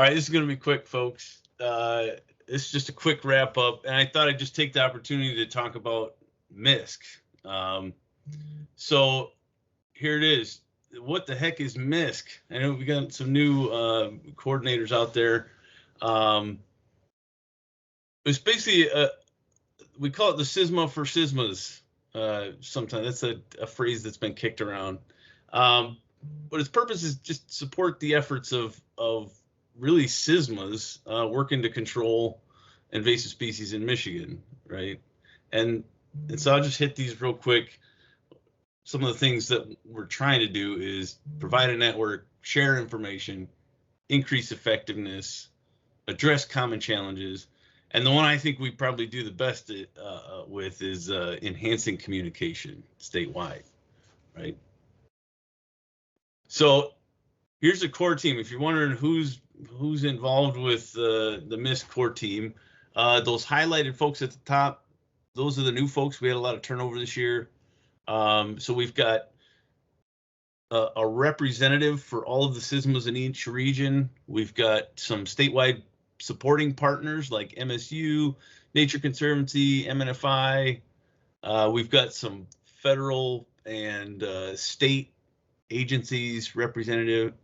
All right, this is going to be quick, folks. This is just a quick wrap up, and I thought I'd just take the opportunity to talk about MISC. So here it is. What the heck is MISC? I know we got some new coordinators out there. It's basically we call it the SISMA for SISMAs. Sometimes that's a phrase that's been kicked around. But its purpose is just support the efforts of really SISMAs working to control invasive species in Michigan, right? And so I'll just hit these real quick. Some of the things that we're trying to do is provide a network, share information, increase effectiveness, address common challenges, and the one I think we probably do the best with is enhancing communication statewide, right? So here's the core team. If you're wondering who's involved with the MISC core team, those highlighted folks at the top, those are the new folks. We had a lot of turnover this year. So we've got a representative for all of the SISMAs in each region. We've got some statewide supporting partners like MSU, Nature Conservancy, MNFI. We've got some federal and state agencies represented,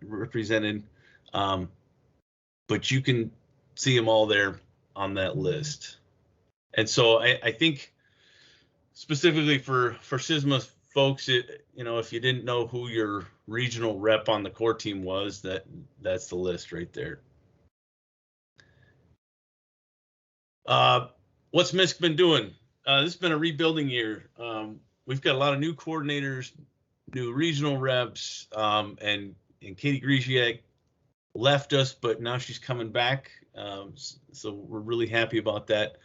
but you can see them all there on that list. And so I think specifically for SISMA folks, if you didn't know who your regional rep on the core team was, that's the list right there. What's MISC been doing? This has been a rebuilding year. We've got a lot of new coordinators, new regional reps, and Katie Grisiak left us, but now she's coming back. So we're really happy about that.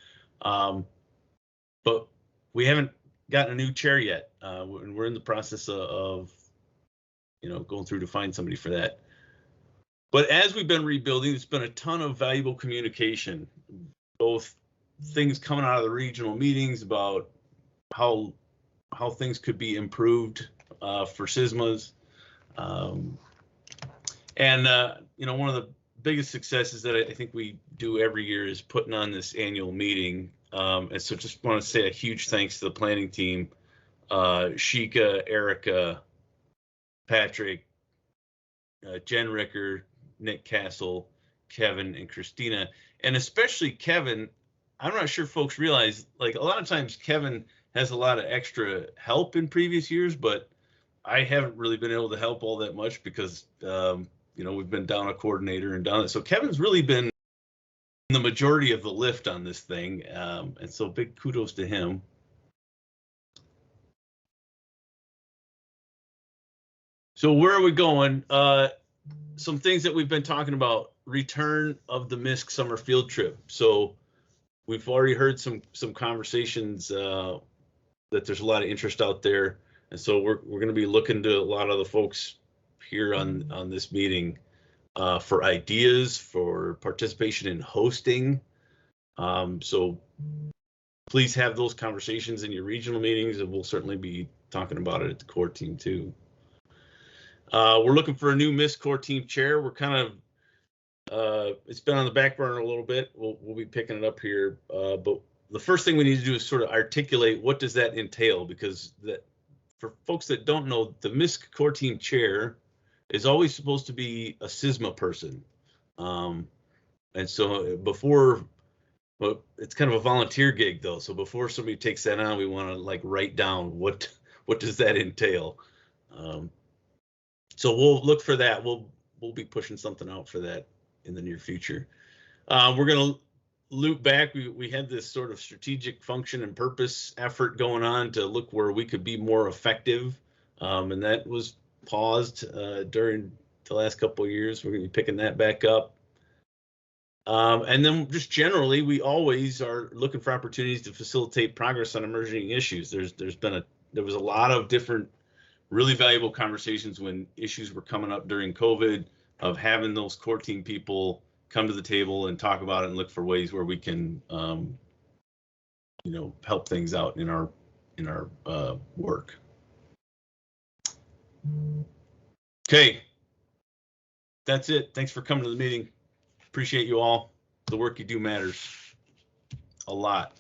But we haven't gotten a new chair yet. And we're in the process of going through to find somebody for that. But as we've been rebuilding, it's been a ton of valuable communication, both things coming out of the regional meetings about how things could be improved for SISMAs. One of the biggest successes that I think we do every year is putting on this annual meeting. And so just want to say a huge thanks to the planning team, Shika, Erica, Patrick, Jen Ricker, Nick Castle, Kevin, and Christina. And especially Kevin, I'm not sure folks realize, like a lot of times Kevin has a lot of extra help in previous years, but I haven't really been able to help all that much because, we've been down a coordinator and down it. So Kevin's really been the majority of the lift on this thing. And so big kudos to him. So where are we going? Some things that we've been talking about: return of the MISC summer field trip. So we've already heard some conversations that there's a lot of interest out there. And so we're going to be looking to a lot of the folks here on this meeting for ideas for participation in hosting. So please have those conversations in your regional meetings, and we'll certainly be talking about it at the core team too. We're looking for a new MISC core team chair. We're kind of, it's been on the back burner a little bit. We'll be picking it up here. But the first thing we need to do is sort of articulate what does that entail, because for folks that don't know, the MISC core team chair is always supposed to be a SISMA person. And so it's kind of a volunteer gig though. So before somebody takes that on, we want to write down what does that entail. So we'll look for that. We'll be pushing something out for that in the near future. We're going to loop back. We had this sort of strategic function and purpose effort going on to look where we could be more effective. And that was paused during the last couple of years. We're going to be picking that back up. And then just generally, we always are looking for opportunities to facilitate progress on emerging issues. There was a lot of different really valuable conversations when issues were coming up during COVID, of having those core team people come to the table and talk about it and look for ways where we can, help things out in our work. Okay, that's it. Thanks for coming to the meeting. Appreciate you all. The work you do matters a lot.